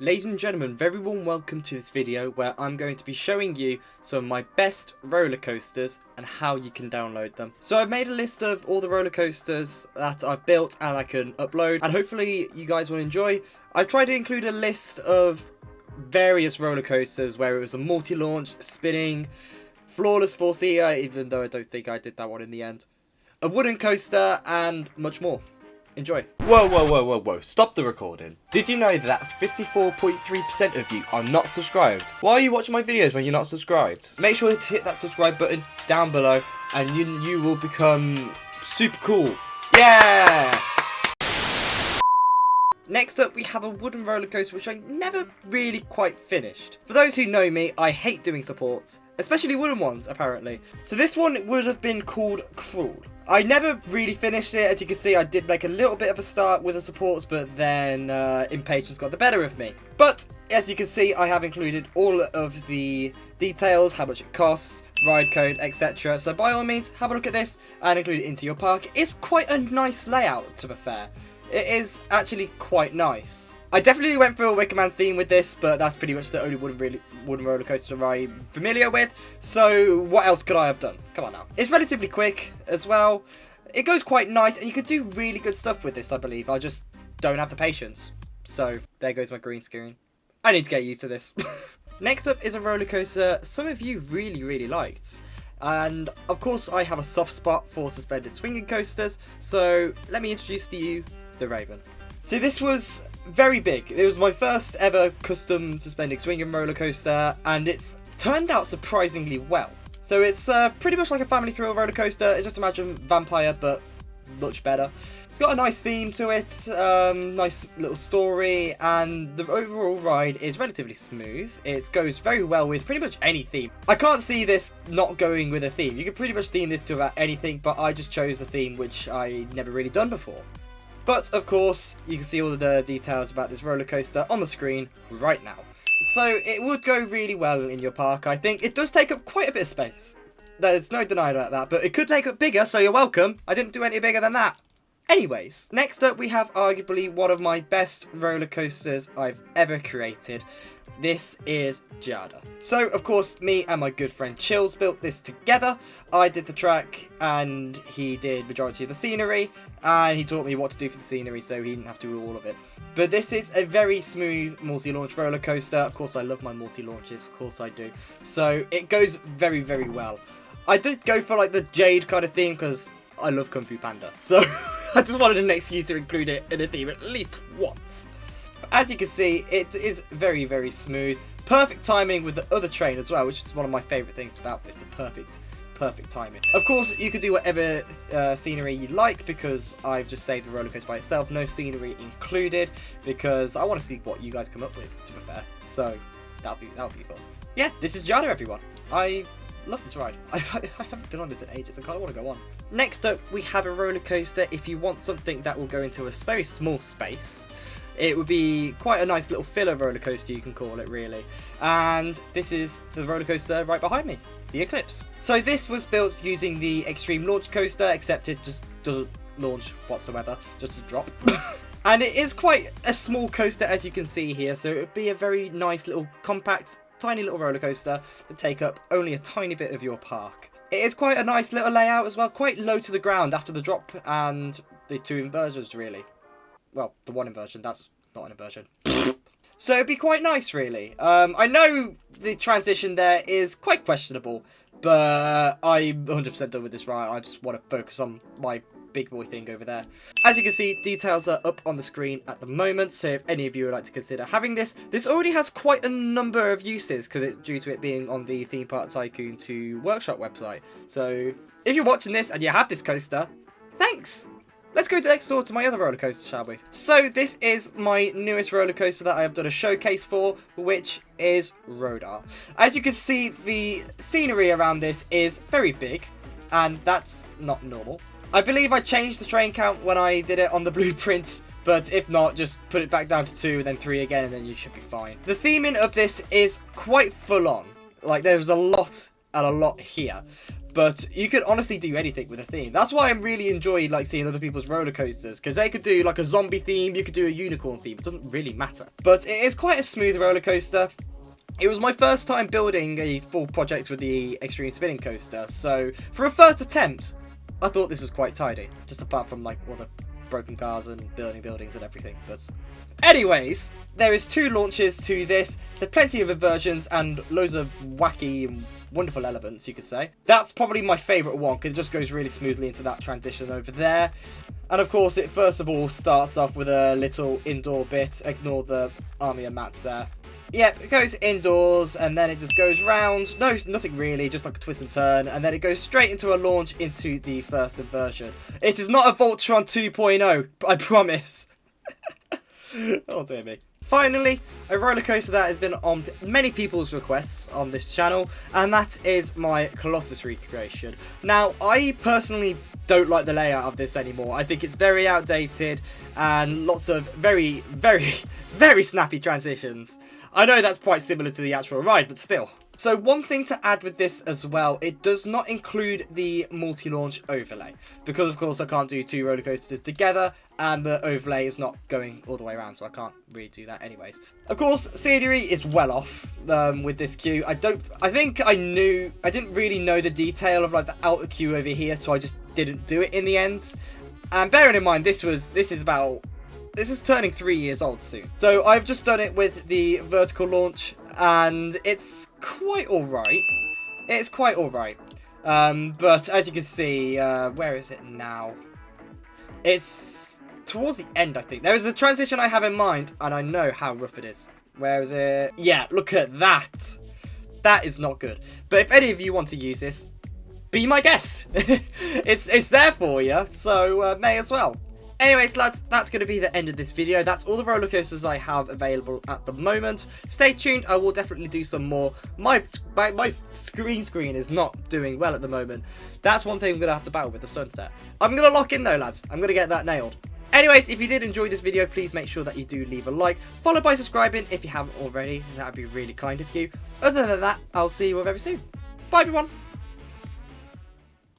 Ladies and gentlemen, very warm welcome to this video where I'm going to be showing you some of my best roller coasters and how you can download them. So I've made a list of all the roller coasters that I've built and I can upload, and hopefully you guys will enjoy. I've tried to include a list of various roller coasters where it was a multi-launch, spinning, flawless four-seater, even though I don't think I did that one in the end, a wooden coaster, and much more. Enjoy. Whoa, stop the recording. Did you know that 54.3% of you are not subscribed? Why are you watching my videos when you're not subscribed? Make sure to hit that subscribe button down below and you will become super cool. Yeah! Next up, we have a wooden roller coaster which I never really quite finished. For those who know me, I hate doing supports, especially wooden ones apparently. So this one would have been called Crawl. I never really finished it. As you can see, I did make a little bit of a start with the supports, but then impatience got the better of me. But as you can see, I have included all of the details, how much it costs, ride code, etc. So by all means, have a look at this and include it into your park. It's quite a nice layout, to be fair. It is actually quite nice. I definitely went for a Wicker Man theme with this, but that's pretty much the only wooden roller coaster I'm familiar with. So what else could I have done? Come on now. It's relatively quick as well. It goes quite nice, and you could do really good stuff with this, I believe. I just don't have the patience. So there goes my green screen. I need to get used to this. Next up is a roller coaster some of you really liked. And of course I have a soft spot for suspended swinging coasters. So let me introduce to you the Raven. So this was very big. It was my first ever custom suspended swinging roller coaster, and it's turned out surprisingly well. So it's pretty much like a family thrill roller coaster. It's just imagine Vampire, but much better. It's got a nice theme to it, nice little story, and the overall ride is relatively smooth. It goes very well with pretty much any theme. I can't see this not going with a theme. You can pretty much theme this to about anything, but I just chose a theme which I never really done before. But of course, you can see all of the details about this roller coaster on the screen right now. So it would go really well in your park, I think. It does take up quite a bit of space. There's no denying about that, but it could take up bigger, so you're welcome. I didn't do any bigger than that. Anyways, next up we have arguably one of my best roller coasters I've ever created. This is Jade. So, of course, me and my good friend Chills built this together. I did the track and he did majority of the scenery, and he taught me what to do for the scenery so he didn't have to do all of it. But this is a very smooth multi-launch roller coaster. Of course, I love my multi-launches, of course I do. So, it goes very well. I did go for like the Jade kind of theme because I love Kung Fu Panda. So, I just wanted an excuse to include it in a theme at least once. As you can see, it is very smooth. Perfect timing with the other train as well, which is one of my favourite things about this, the perfect timing. Of course, you could do whatever scenery you like, because I've just saved the roller coaster by itself, no scenery included, because I want to see what you guys come up with, to be fair. So, that'll be fun. Yeah, this is Jade, everyone. I love this ride. I haven't been on this in ages. I kind of want to go on. Next up, we have a roller coaster. If you want something that will go into a very small space, it would be quite a nice little filler roller coaster, you can call it, really. And this is the roller coaster right behind me, the Eclipse. So this was built using the Extreme Launch Coaster, except it just doesn't launch whatsoever, just a drop. And it is quite a small coaster, as you can see here, so it would be a very nice little compact, tiny little roller coaster to take up only a tiny bit of your park. It is quite a nice little layout as well, quite low to the ground after the drop and the two inversions, really. Well, the one inversion, that's not an inversion. So it'd be quite nice, really. I know the transition there is quite questionable, but I'm 100% done with this ride. I just want to focus on my big boy thing over there. As you can see, details are up on the screen at the moment, so if any of you would like to consider having this already has quite a number of uses, because due to it being on the Theme Park Tycoon 2 workshop website. So if you're watching this and you have this coaster, thanks! Let's go next door to my other roller coaster, shall we? So this is my newest roller coaster that I have done a showcase for, which is Rodar. As you can see, the scenery around this is very big, and that's not normal. I believe I changed the train count when I did it on the blueprint, but if not, just put it back down to 2 and then 3 again, and then you should be fine. The theming of this is quite full on. Like, there's a lot and a lot here. But you could honestly do anything with a theme. That's why I really enjoyed like seeing other people's roller coasters, because they could do like a zombie theme, you could do a unicorn theme. It doesn't really matter. But it is quite a smooth roller coaster. It was my first time building a full project with the extreme spinning coaster, so for a first attempt, I thought this was quite tidy. Just apart from like all the broken cars and burning buildings and everything. But anyways, there is 2 launches to this. There are plenty of inversions and loads of wacky and wonderful elements, you could say. That's probably my favourite one because it just goes really smoothly into that transition over there. And of course, it first of all starts off with a little indoor bit. Ignore the army of mats there. Yep, it goes indoors and then it just goes round. No, nothing really, just like a twist and turn. And then it goes straight into a launch into the first inversion. It is not a Voltron 2.0, I promise. Oh dear me. Finally, a roller coaster that has been on many people's requests on this channel, and that is my Colossus recreation. Now, I personally don't like the layout of this anymore. I think it's very outdated and lots of very, very, very snappy transitions. I know that's quite similar to the actual ride, but still. So one thing to add with this as well, it does not include the multi-launch overlay. Because of course I can't do 2 roller coasters together, and the overlay is not going all the way around, so I can't really do that anyways. Of course, scenery is well off with this queue. I didn't really know the detail of like the outer queue over here, so I just didn't do it in the end. And bearing in mind, this is turning 3 years old soon. So I've just done it with the vertical launch, and it's quite alright. It's quite alright. But as you can see, where is it now? It's towards the end, I think. There is a transition I have in mind, and I know how rough it is. Where is it? Yeah, look at that. That is not good. But if any of you want to use this, be my guest. It's there for you, so may as well. Anyways, lads, that's going to be the end of this video. That's all the roller coasters I have available at the moment. Stay tuned. I will definitely do some more. My green screen is not doing well at the moment. That's one thing I'm going to have to battle with the sunset. I'm going to lock in though, lads. I'm going to get that nailed. Anyways, if you did enjoy this video, please make sure that you do leave a like, followed by subscribing if you haven't already. That would be really kind of you. Other than that, I'll see you all very soon. Bye, everyone.